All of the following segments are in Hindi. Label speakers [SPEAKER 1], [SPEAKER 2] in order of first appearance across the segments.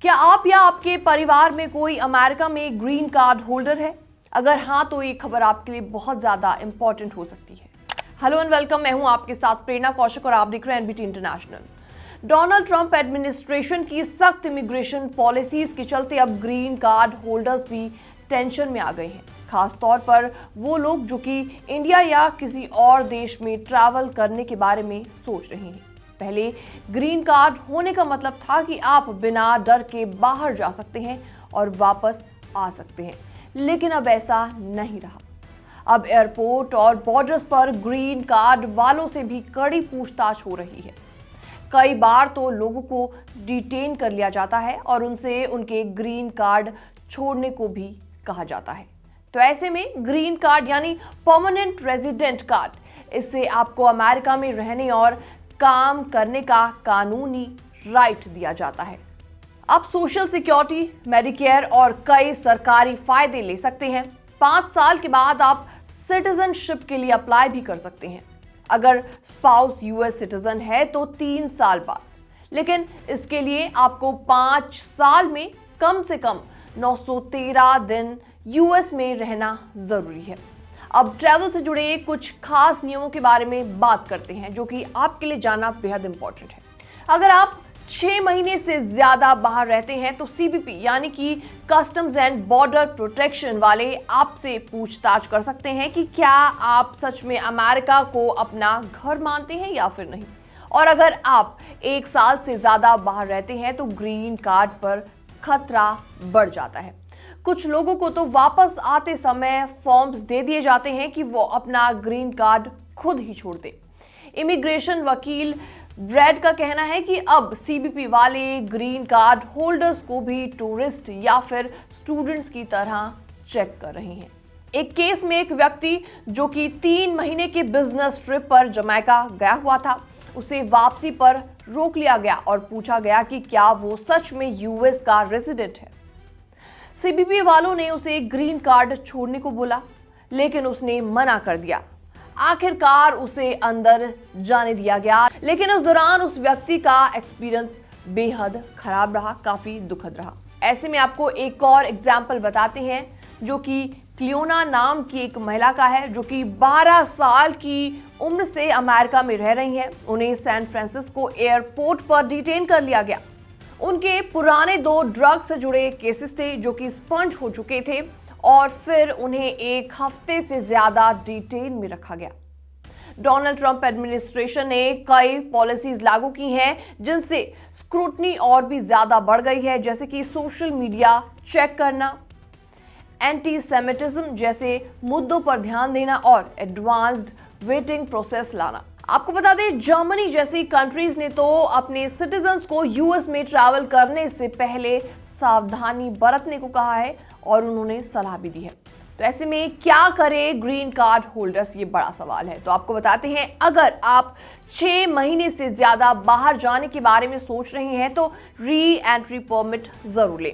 [SPEAKER 1] क्या आप या आपके परिवार में कोई अमेरिका में ग्रीन कार्ड होल्डर है? अगर हाँ, तो ये खबर आपके लिए बहुत ज्यादा इंपॉर्टेंट हो सकती है। हेलो एंड वेलकम, मैं हूं आपके साथ प्रेरणा कौशिक और आप देख रहे हैं NBT international. Donald Trump administration की सख्त इमिग्रेशन पॉलिसीज के चलते अब ग्रीन कार्ड होल्डर्स भी टेंशन में आ गए हैं। खास तौर पर वो लोग जो कि इंडिया या किसी और देश में ट्रैवल करने के बारे में सोच रहे हैं। पहले ग्रीन कार्ड होने का मतलब था कि आप बिना डर के बाहर जा सकते हैं और वापस आ सकते हैं, लेकिन अब ऐसा नहीं रहा। अब एयरपोर्ट और बॉर्डर्स पर ग्रीन कार्ड वालों से भी कड़ी पूछताछ हो रही है। कई बार तो लोगों को डिटेन कर लिया जाता है और उनसे उनके ग्रीन कार्ड छोड़ने को भी कहा जाता है। तो ऐसे में ग्रीन कार्ड यानी परमानेंट रेजिडेंट कार्ड, इससे आपको अमेरिका में रहने और काम करने का कानूनी राइट दिया जाता है। आप सोशल सिक्योरिटी, मेडिकेयर और कई सरकारी फायदे ले सकते हैं। 5 साल के बाद आप सिटीजनशिप के लिए अप्लाई भी कर सकते हैं। अगर स्पाउस यूएस सिटीजन है तो 3 साल बाद, लेकिन इसके लिए आपको 5 साल में कम से कम 913 दिन यूएस में रहना जरूरी है। अब ट्रैवल से जुड़े कुछ खास नियमों के बारे में बात करते हैं, जो कि आपके लिए जानना बेहद इंपॉर्टेंट है। अगर आप 6 महीने से ज्यादा बाहर रहते हैं तो सीबीपी यानी कि कस्टम्स एंड बॉर्डर प्रोटेक्शन वाले आपसे पूछताछ कर सकते हैं कि क्या आप सच में अमेरिका को अपना घर मानते हैं या फिर नहीं। और अगर आप 1 साल से ज्यादा बाहर रहते हैं तो ग्रीन कार्ड पर खतरा बढ़ जाता है। कुछ लोगों को तो वापस आते समय फॉर्म्स दे दिए जाते हैं कि वो अपना ग्रीन कार्ड खुद ही छोड़ दे। इमिग्रेशन वकील ब्रैड का कहना है कि अब सीबीपी वाले ग्रीन कार्ड होल्डर्स को भी टूरिस्ट या फिर स्टूडेंट्स की तरह चेक कर रहे हैं। एक केस में एक व्यक्ति जो कि 3 महीने के बिजनेस ट्रिप पर जमैका गया हुआ था, उसे वापसी पर रोक लिया गया और पूछा गया कि क्या वो सच में यूएस का रेजिडेंट है। सीबीपी वालों ने उसे ग्रीन कार्ड छोड़ने को बोला, लेकिन उसने मना कर दिया। आखिरकार उसे अंदर जाने दिया गया, लेकिन उस दौरान उस व्यक्ति का एक्सपीरियंस बेहद खराब रहा, काफी दुखद रहा। ऐसे में आपको एक और एग्जाम्पल बताते हैं, जो कि क्लियोना नाम की एक महिला का है, जो कि 12 साल की उम्र से अमेरिका में रह रही हैं। उन्हें सैन फ्रांसिस्को एयरपोर्ट पर डिटेन कर लिया गया। उनके पुराने 2 ड्रग से जुड़े केसेस थे जो कि स्पंज हो चुके थे और फिर उन्हें 1 हफ्ते से ज्यादा डिटेन में रखा गया। डोनाल्ड ट्रंप एडमिनिस्ट्रेशन ने कई पॉलिसीज लागू की हैं जिनसे स्क्रूटनी और भी ज्यादा बढ़ गई है, जैसे कि सोशल मीडिया चेक करना, एंटी सेमिटिज्म जैसे मुद्दों पर ध्यान देना और एडवांस्ड वेटिंग प्रोसेस लाना। आपको बता दें, जर्मनी जैसी कंट्रीज ने तो अपने सिटीजन्स को यूएस में ट्रैवल करने से पहले सावधानी बरतने को कहा है और उन्होंने सलाह भी दी है। तो ऐसे में क्या करें ग्रीन कार्ड होल्डर्स, ये बड़ा सवाल है। तो आपको बताते हैं, अगर आप 6 महीने से ज्यादा बाहर जाने के बारे में सोच रहे हैं तो री एंट्री परमिट जरूर लें।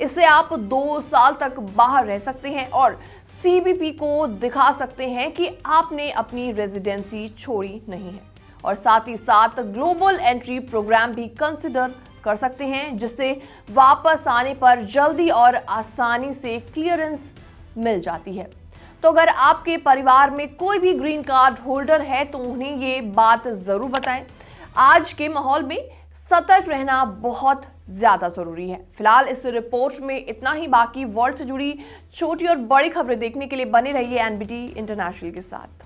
[SPEAKER 1] इससे आप 2 साल तक बाहर रह सकते हैं और सीबीपी को दिखा सकते हैं कि आपने अपनी रेजिडेंसी छोड़ी नहीं है। और साथ ही साथ ग्लोबल एंट्री प्रोग्राम भी कंसिडर कर सकते हैं, जिससे वापस आने पर जल्दी और आसानी से क्लियरेंस मिल जाती है। तो अगर आपके परिवार में कोई भी ग्रीन कार्ड होल्डर है तो उन्हें ये बात जरूर बताएं। आज के माहौल में सतर्क रहना बहुत ज्यादा जरूरी है। फिलहाल इस रिपोर्ट में इतना ही। बाकी वर्ल्ड से जुड़ी छोटी और बड़ी खबरें देखने के लिए बने रहिए एनबीटी इंटरनेशनल के साथ।